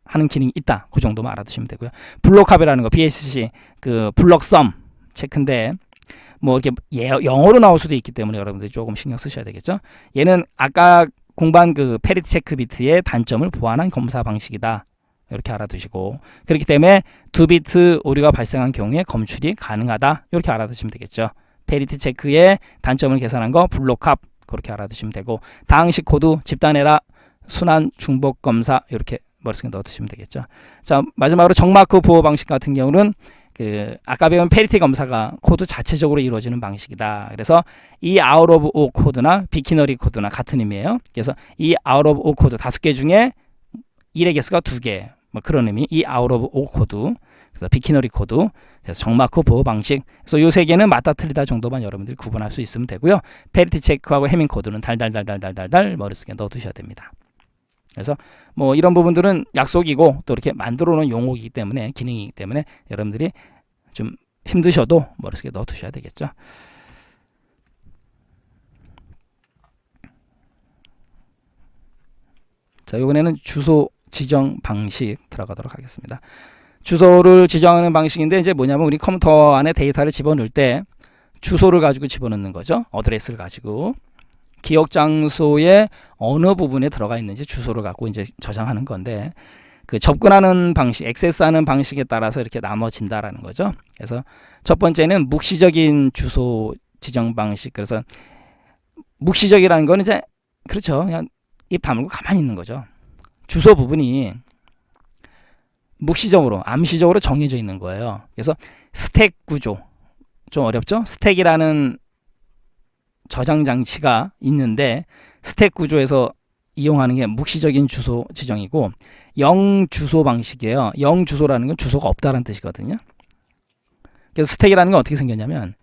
하는 기능이 있다. 그 정도만 알아두시면 되고요. 블록합이라는 거, BSC 그 블록 썸 체크인데 뭐 이렇게 영어로 나올 수도 있기 때문에 여러분들이 조금 신경 쓰셔야 되겠죠. 얘는 아까 공부한 그 페리티 체크 비트의 단점을 보완한 검사 방식이다. 이렇게 알아두시고, 그렇기 때문에 2비트 오류가 발생한 경우에 검출이 가능하다. 이렇게 알아두시면 되겠죠. 페리티 체크의 단점을 계산한 거 블록합 그렇게 알아두시면 되고, 다항식 코드, 집단 에러, 순환 중복 검사 이렇게 머릿속에 넣어두시면 되겠죠. 자, 마지막으로 정마크 부호 방식 같은 경우는 그 아까 배운 페리티 검사가 코드 자체적으로 이루어지는 방식이다. 그래서 이 아웃 오브 오 코드나 비키너리 코드나 같은 의미예요. 그래서 이 아웃 오브 오 코드 5개 중에 1의 개수가 2개, 뭐 그런 의미. 이 아웃 오브 오 코드, 그래서 비키너리 코드, 그래서 정마크 부호 방식. 그래서 요 세 개는 맞다 틀리다 정도만 여러분들이 구분할 수 있으면 되고요. 페리티 체크하고 해밍 코드는 달달달달달달달 머릿속에 넣어두셔야 됩니다. 그래서 뭐 이런 부분들은 약속이고 또 이렇게 만들어 놓은 용어이기 때문에, 기능이기 때문에 여러분들이 좀 힘드셔도 머릿속에 넣어 두셔야 되겠죠. 자, 이번에는 주소 지정 방식 들어가도록 하겠습니다. 주소를 지정하는 방식인데 이제 뭐냐면 우리 컴퓨터 안에 데이터를 집어넣을 때 주소를 가지고 집어넣는 거죠. 어드레스를 가지고. 기억 장소의 어느 부분에 들어가 있는지 주소를 갖고 이제 저장하는 건데, 그 접근하는 방식, 액세스하는 방식에 따라서 이렇게 나눠진다라는 거죠. 그래서 첫 번째는 묵시적인 주소 지정 방식. 그래서 묵시적이라는 건 이제 그렇죠. 그냥 입 다물고 가만히 있는 거죠. 주소 부분이 묵시적으로, 암시적으로 정해져 있는 거예요. 그래서 스택 구조, 좀 어렵죠? 스택이라는 저장 장치가 있는데 스택 구조에서 이용하는 게 묵시적인 주소 지정이고, 영 주소 방식이에요. 영 주소라는 건 주소가 없다라는 뜻이거든요. 그래서 스택이라는 건 어떻게 생겼냐면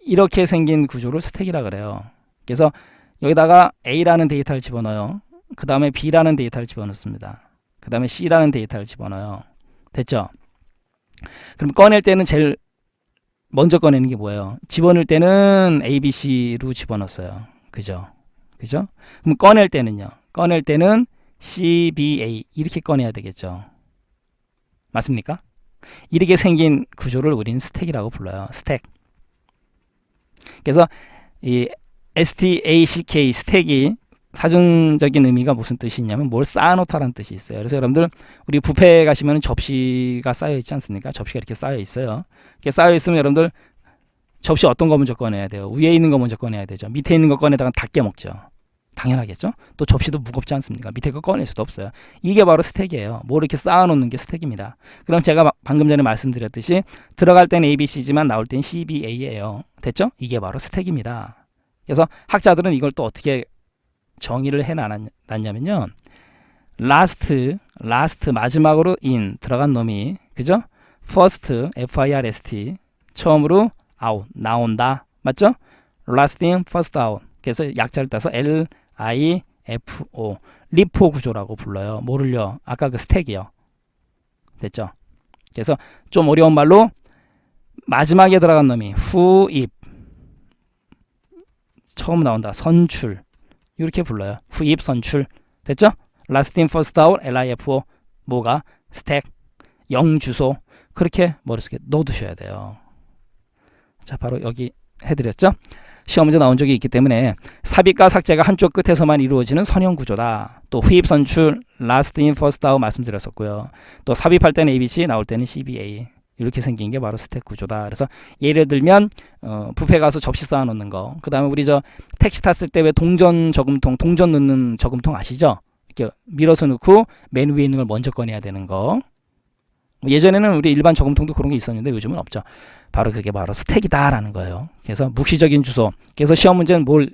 이렇게 생긴 구조를 스택이라 그래요. 그래서 여기다가 A라는 데이터를 집어넣어요. 그 다음에 B라는 데이터를 집어넣습니다. 그 다음에 C라는 데이터를 집어넣어요. 됐죠? 그럼 꺼낼 때는 제일 먼저 꺼내는 게 뭐예요? 집어넣을 때는 A, B, C로 집어넣었어요. 그죠? 그죠? 그럼 꺼낼 때는요? 꺼낼 때는 C, B, A 이렇게 꺼내야 되겠죠. 맞습니까? 이렇게 생긴 구조를 우리는 스택이라고 불러요. 스택. 그래서 이 STACK 스택이 사전적인 의미가 무슨 뜻이 있냐면 뭘 쌓아놓다라는 뜻이 있어요. 그래서 여러분들 우리 뷔페에 가시면 접시가 쌓여 있지 않습니까? 접시가 이렇게 쌓여 있어요. 이렇게 쌓여 있으면 여러분들 접시 어떤 거 먼저 꺼내야 돼요? 위에 있는 거 먼저 꺼내야 되죠. 밑에 있는 거 꺼내다가 다 깨먹죠. 당연하겠죠. 또 접시도 무겁지 않습니까? 밑에 거 꺼낼 수도 없어요. 이게 바로 스택이에요. 뭘 이렇게 쌓아놓는 게 스택입니다. 그럼 제가 방금 전에 말씀드렸듯이 들어갈 때는 ABC지만 나올 때는 CBA예요. 됐죠? 이게 바로 스택입니다. 그래서 학자들은 이걸 또 어떻게 정의를 해놨냐면요. last 마지막으로 in 들어간 놈이 그죠? first FIRST 처음으로 out 나온다. 맞죠? last in first out. 그래서 약자를 따서 LIFO 리포 구조라고 불러요. 뭐를요? 아까 그 스택이요. 됐죠? 그래서 좀 어려운 말로 마지막에 들어간 놈이 후입 처음 나온다. 선출 이렇게 불러요. 후입 선출. 됐죠? last in first out LIFO 뭐가? 스택 영 주소 그렇게 머릿속에 넣어두셔야 돼요. 자, 바로 여기 해드렸죠? 시험 문제 나온 적이 있기 때문에 삽입과 삭제가 한쪽 끝에서만 이루어지는 선형 구조다. 또 후입 선출 last in first out 말씀드렸었고요. 또 삽입할 때는 ABC 나올 때는 CBA 이렇게 생긴 게 바로 스택 구조다. 그래서 예를 들면 뷔페 가서 접시 쌓아 놓는 거. 그 다음에 우리 저 택시 탔을 때 왜 동전 저금통, 동전 넣는 저금통 아시죠? 이렇게 밀어서 넣고 맨 위에 있는 걸 먼저 꺼내야 되는 거. 예전에는 우리 일반 저금통도 그런 게 있었는데 요즘은 없죠. 바로 그게 바로 스택이다라는 거예요. 그래서 묵시적인 주소. 그래서 시험 문제는 뭘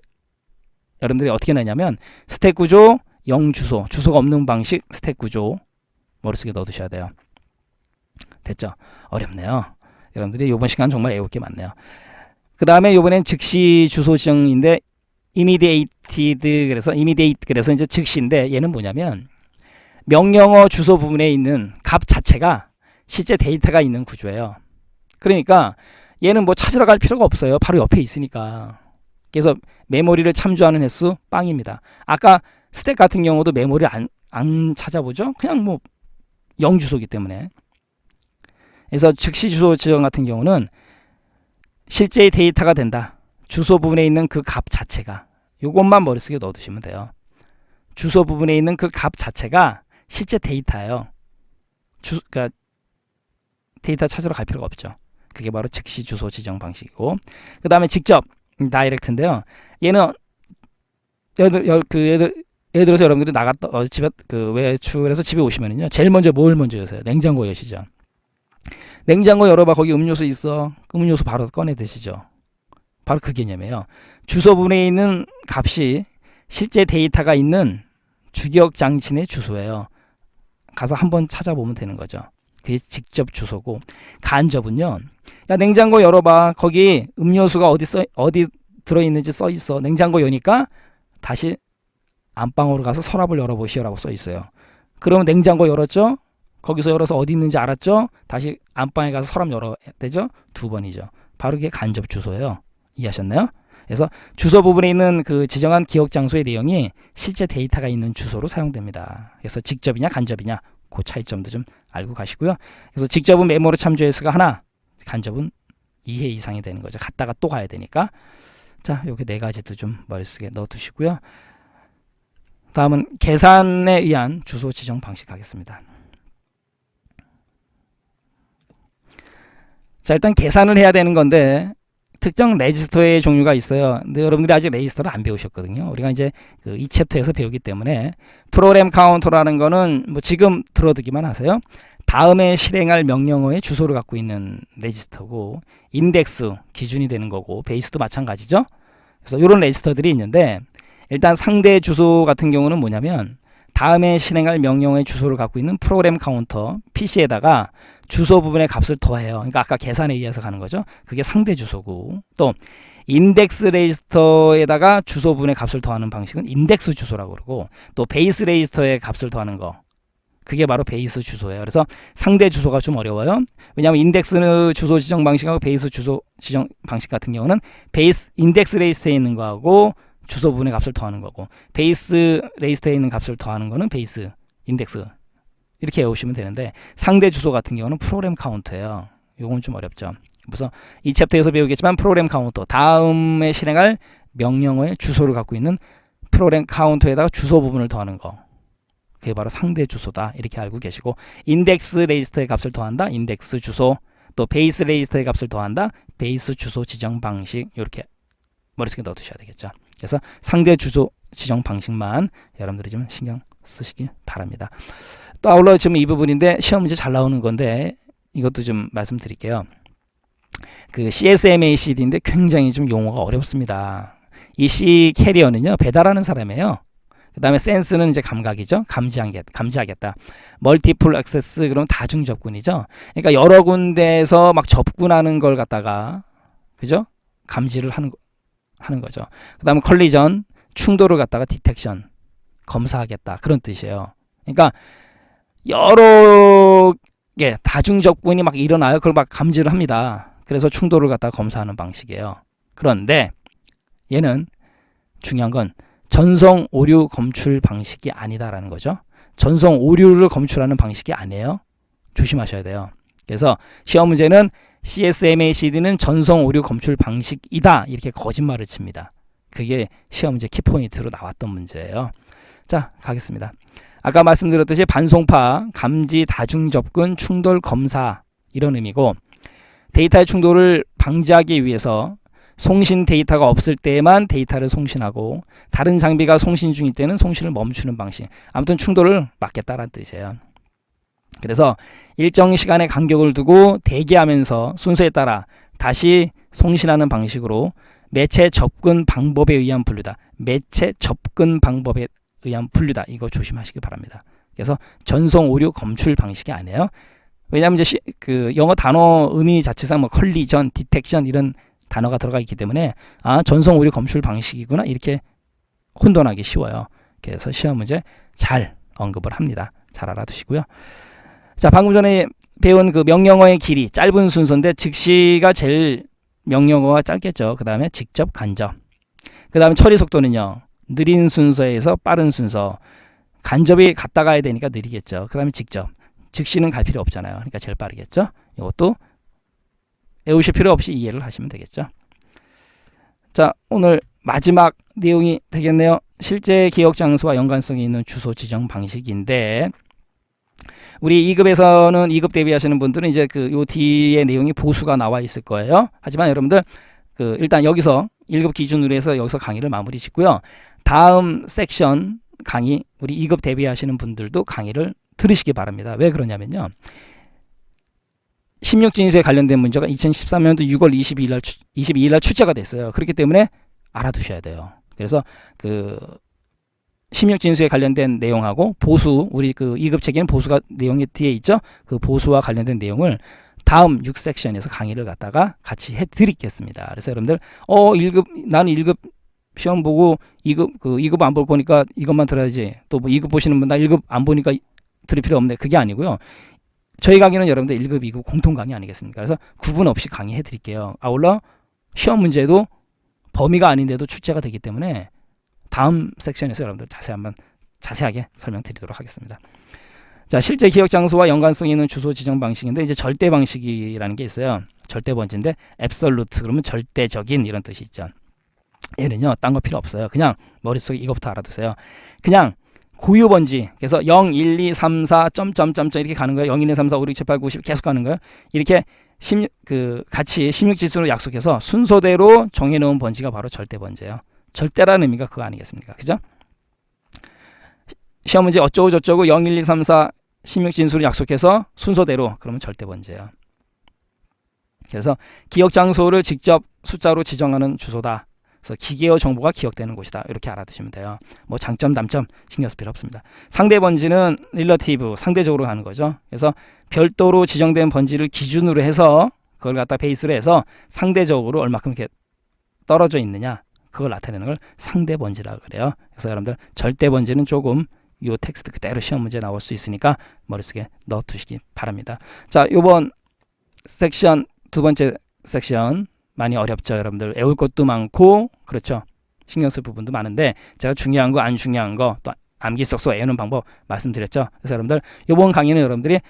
여러분들이 어떻게 내냐면 스택 구조, 영 주소, 주소가 없는 방식 스택 구조. 머릿속에 넣어두셔야 돼요. 됐죠? 어렵네요. 여러분들이 이번 시간 정말 외울 게 많네요. 그 다음에 이번엔 즉시 주소 지정인데 immediate 그래서 이제 즉시인데 얘는 뭐냐면 명령어 주소 부분에 있는 값 자체가 실제 데이터가 있는 구조예요. 그러니까 얘는 뭐 찾으러 갈 필요가 없어요. 바로 옆에 있으니까. 그래서 메모리를 참조하는 횟수 빵입니다. 아까 스택 같은 경우도 메모리를 안 찾아보죠. 그냥 뭐 0 주소이기 때문에. 그래서 즉시 주소 지정 같은 경우는 실제의 데이터가 된다. 주소 부분에 있는 그 값 자체가. 요것만 머릿속에 넣어두시면 돼요. 주소 부분에 있는 그 값 자체가 실제 데이터예요. 그러니까 데이터 찾으러 갈 필요가 없죠. 그게 바로 즉시 주소 지정 방식이고, 그 다음에 직접 다이렉트인데요. 얘는 예를 들어서 여러분들이 나갔다 집에 외출해서 집에 오시면은요, 제일 먼저 뭘 먼저 여세요? 냉장고 여시죠. 냉장고 열어봐. 거기 음료수 있어. 음료수 바로 꺼내 드시죠. 바로 그 개념이에요. 주소 부분에 있는 값이 실제 데이터가 있는 주기억 장치 내 주소예요. 가서 한번 찾아보면 되는 거죠. 그게 직접 주소고, 간접은요. 야, 냉장고 열어봐. 거기 음료수가 어디 들어있는지 써 있어. 냉장고 여니까 다시 안방으로 가서 서랍을 열어보시오라고 써 있어요. 그러면 냉장고 열었죠? 거기서 열어서 어디 있는지 알았죠? 다시 안방에 가서 서랍 열어야 되죠? 2번이죠. 바로 그게 간접 주소예요. 이해하셨나요? 그래서 주소 부분에 있는 그 지정한 기억 장소의 내용이 실제 데이터가 있는 주소로 사용됩니다. 그래서 직접이냐 간접이냐 그 차이점도 좀 알고 가시고요. 그래서 직접은 메모리 참조 횟수가 하나, 간접은 2회 이상이 되는 거죠. 갔다가 또 가야 되니까. 자, 요게 네 가지도 좀 머릿속에 넣어 두시고요. 다음은 계산에 의한 주소 지정 방식 하겠습니다. 자, 일단 계산을 해야 되는 건데 특정 레지스터의 종류가 있어요. 근데 여러분들이 아직 레지스터를 안 배우셨거든요. 우리가 이제 이 챕터에서 배우기 때문에 프로그램 카운터라는 거는 뭐 지금 들어두기만 하세요. 다음에 실행할 명령어의 주소를 갖고 있는 레지스터고, 인덱스 기준이 되는 거고, 베이스도 마찬가지죠. 그래서 이런 레지스터들이 있는데, 일단 상대 주소 같은 경우는 뭐냐면 다음에 실행할 명령어의 주소를 갖고 있는 프로그램 카운터 PC에다가 주소 부분의 값을 더해요. 그러니까 아까 계산에 의해서 가는 거죠. 그게 상대 주소고, 또 인덱스 레지스터에다가 주소 부분의 값을 더하는 방식은 인덱스 주소라고 그러고, 또 베이스 레지스터의 값을 더하는 거, 그게 바로 베이스 주소예요. 그래서 상대 주소가 좀 어려워요. 왜냐하면 인덱스 주소 지정 방식하고 베이스 주소 지정 방식 같은 경우는 베이스 인덱스 레지스터에 있는 거하고 주소 부분의 값을 더하는 거고, 베이스 레지스터에 있는 값을 더하는 거는 베이스 인덱스, 이렇게 외우시면 되는데, 상대 주소 같은 경우는 프로그램 카운터예요. 요건 좀 어렵죠. 그래서 이 챕터에서 배우겠지만 프로그램 카운터, 다음에 실행할 명령어의 주소를 갖고 있는 프로그램 카운터에다가 주소 부분을 더하는 거, 그게 바로 상대 주소다. 이렇게 알고 계시고, 인덱스 레지스터의 값을 더한다. 인덱스 주소, 또 베이스 레지스터의 값을 더한다. 베이스 주소 지정 방식, 이렇게 머릿속에 넣어두셔야 되겠죠. 그래서 상대 주소 지정 방식만 여러분들이 좀 신경 쓰시기 바랍니다. 또 아울러 지금 이 부분인데 시험 문제 잘 나오는 건데 이것도 좀 말씀드릴게요. 그 CSMACD인데 굉장히 좀 용어가 어렵습니다. 이 C 캐리어는요, 배달하는 사람이에요. 그 다음에 센스는 이제 감각이죠. 감지하겠다. 멀티플 액세스, 그럼 다중 접근이죠. 그러니까 여러 군데에서 막 접근하는 걸 갖다가, 그죠? 감지를 하는 거죠. 그 다음에 컬리전, 충돌을 갖다가 디텍션, 검사하겠다. 그런 뜻이에요. 그러니까 여러 개 다중 접근이 막 일어나요. 그걸 막 감지를 합니다. 그래서 충돌을 갖다가 검사하는 방식이에요. 그런데 얘는 중요한 건 전송 오류 검출 방식이 아니다라는 거죠. 전송 오류를 검출하는 방식이 아니에요. 조심하셔야 돼요. 그래서 시험 문제는 CSMACD는 전송 오류 검출 방식이다, 이렇게 거짓말을 칩니다. 그게 시험 문제 키포인트로 나왔던 문제예요. 자, 가겠습니다. 아까 말씀드렸듯이 반송파, 감지, 다중 접근, 충돌, 검사, 이런 의미고, 데이터의 충돌을 방지하기 위해서 송신 데이터가 없을 때만 데이터를 송신하고, 다른 장비가 송신 중일 때는 송신을 멈추는 방식. 아무튼 충돌을 막겠다라는 뜻이에요. 그래서 일정 시간의 간격을 두고 대기하면서 순서에 따라 다시 송신하는 방식으로 매체 접근 방법에 의한 분류다. 매체 접근 방법에 의한 분류다. 이거 조심하시기 바랍니다. 그래서 전송 오류 검출 방식이 아니에요. 왜냐하면 이제 그 영어 단어 의미 자체상 뭐 컬리전, 디텍션 이런 단어가 들어가 있기 때문에 전송 오류 검출 방식이구나 이렇게 혼돈하기 쉬워요. 그래서 시험 문제 잘 언급을 합니다. 잘 알아두시고요. 자, 방금 전에 배운 그 명령어의 길이 짧은 순서인데 즉시가 제일 명령어가 짧겠죠. 그 다음에 직접, 간접. 그 다음에 처리 속도는요. 느린 순서에서 빠른 순서. 간접이 갔다 가야 되니까 느리겠죠. 그 다음에 직접. 즉시는 갈 필요 없잖아요. 그러니까 제일 빠르겠죠. 이것도 외우실 필요 없이 이해를 하시면 되겠죠. 자, 오늘 마지막 내용이 되겠네요. 실제 기억 장소와 연관성이 있는 주소 지정 방식인데 우리 2급에서는 2급 대비하시는 분들은 이제 그 요 뒤에 내용이 보수가 나와 있을 거예요. 하지만 여러분들 그 일단 여기서 1급 기준으로 해서 여기서 강의를 마무리 짓고요. 다음 섹션 강의 우리 2급 대비하시는 분들도 강의를 들으시기 바랍니다. 왜 그러냐면요. 16진수에 관련된 문제가 2013년도 6월 22일 날 출제가 됐어요. 그렇기 때문에 알아두셔야 돼요. 그래서 그 16진수에 관련된 내용하고 보수, 우리 그 2급 체계는 보수가 내용이 뒤에 있죠. 그 보수와 관련된 내용을 다음 6섹션에서 강의를 갖다가 같이 해드리겠습니다. 그래서 여러분들 1급 나는 1급 시험 보고 2급 안 볼 거니까 이것만 들어야지. 또 뭐 2급 보시는 분 나 1급 안 보니까 들을 필요 없네. 그게 아니고요. 저희 강의는 여러분들 1급, 2급 공통 강의 아니겠습니까? 그래서 구분 없이 강의해 드릴게요. 아울러 시험 문제도 범위가 아닌데도 출제가 되기 때문에 다음 섹션에서 여러분들 자세하게 설명드리도록 하겠습니다. 자, 실제 기억 장소와 연관성 있는 주소 지정 방식인데 이제 절대 방식이라는 게 있어요. 절대 번지인데 absolute 그러면 절대적인 이런 뜻이 있죠. 얘는요, 딴 거 필요 없어요. 그냥 머릿속에 이것부터 알아두세요. 그냥 고유 번지. 그래서 0, 1, 2, 3, 4, 점점점 이렇게 가는 거예요. 0, 1, 2, 3, 4, 5, 6, 7, 8, 9, 10 계속 가는 거예요. 이렇게 같이 16지수로 약속해서 순서대로 정해놓은 번지가 바로 절대 번지예요. 절대라는 의미가 그거 아니겠습니까? 그죠? 시험 문제 어쩌고 저쩌고 0, 1, 2, 3, 4 16진수를 약속해서 순서대로 그러면 절대 번지예요. 그래서 기억 장소를 직접 숫자로 지정하는 주소다. 그래서 기계어 정보가 기억되는 곳이다. 이렇게 알아두시면 돼요. 뭐 장점, 단점 신경 쓸 필요 없습니다. 상대 번지는 릴러티브, 상대적으로 가는 거죠. 그래서 별도로 지정된 번지를 기준으로 해서 그걸 갖다 베이스로 해서 상대적으로 얼마큼 이렇게 떨어져 있느냐 그걸 나타내는 걸 상대 번지라고 그래요. 그래서 여러분들 절대 번지는 조금 이 텍스트 그대로 시험 문제 나올 수 있으니까 머릿속에 넣어 두시기 바랍니다. 자, 요번 섹션 두 번째 섹션 많이 어렵죠. 여러분들 외울 것도 많고 그렇죠. 신경 쓸 부분도 많은데 제가 중요한 거 안 중요한 거 또 암기 쏙쏙 외우는 방법 말씀드렸죠. 그래서 여러분들 이번 강의는 여러분들이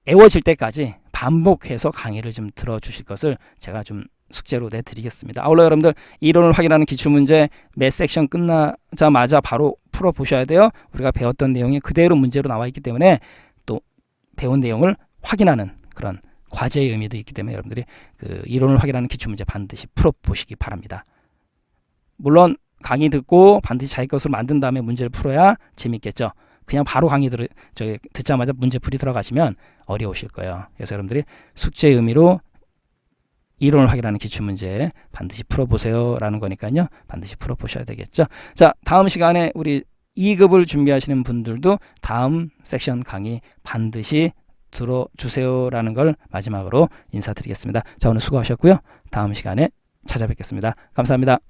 외워질 때까지 반복해서 강의를 좀 들어주실 것을 제가 좀 숙제로 내드리겠습니다. 아울러 여러분들 이론을 확인하는 기출문제 매 섹션 끝나자마자 바로 풀어보셔야 돼요. 우리가 배웠던 내용이 그대로 문제로 나와 있기 때문에 또 배운 내용을 확인하는 그런 과제의 의미도 있기 때문에 여러분들이 그 이론을 확인하는 기출문제 반드시 풀어보시기 바랍니다. 물론 강의 듣고 반드시 자기 것으로 만든 다음에 문제를 풀어야 재밌겠죠. 그냥 바로 강의 듣자마자 문제풀이 들어가시면 어려우실 거예요. 그래서 여러분들이 숙제의 의미로 이론을 확인하는 기출문제 반드시 풀어보세요 라는 거니까요. 반드시 풀어보셔야 되겠죠. 자, 다음 시간에 우리 2급을 준비하시는 분들도 다음 섹션 강의 반드시 들어주세요 라는 걸 마지막으로 인사드리겠습니다. 자, 오늘 수고하셨고요. 다음 시간에 찾아뵙겠습니다. 감사합니다.